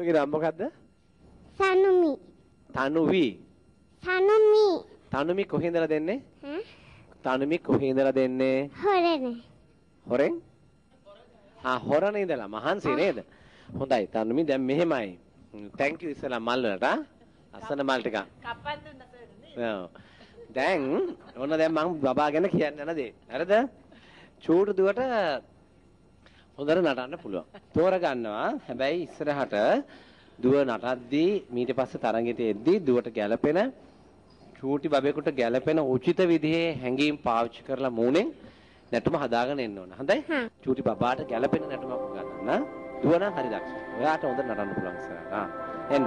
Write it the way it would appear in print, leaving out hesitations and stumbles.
දුවගේ නම මොකද්ද? සනුමි. තනුවි. සනුමි. තනුමි කොහේ ඉඳලා දෙන්නේ? තනුමි කොහේ ඉඳලා දෙන්නේ? හොරෙන්. හොරෙන්? හොරන ඉඳලා මහන්සි නේද? හොඳයි තනුමි දැන් මෙහෙමයි. thank you ඉස්සලා මල් වලට. අසන මල් ටික. කප්පන් දුන්න සර්. දැන් ඔන්න දැන් මම බබා ගැන කියන්න යන දේ. හරිද? චූටු දුවට හොඳට නටන්න පුළුවන්. තෝරගන්නවා. හැබැයි ඉස්සරහට දුව නටද්දී ඊට පස්සේ තරඟෙට එද්දී දුවට ගැළපෙන චූටි බබෙකුට ගැළපෙන උචිත විදිහේ හැඟීම් පාවිච්චි කරලා මූණෙන් නැටුම හදාගෙන එන්න ඕන. හොඳයි? චූටි බබාට ගැළපෙන නැටුමක් ගන්න. දුව නම් හරි දක්ෂයි. ඔයාට හොඳට නටන්න පුළුවන් ඉස්සරහට. එන්න.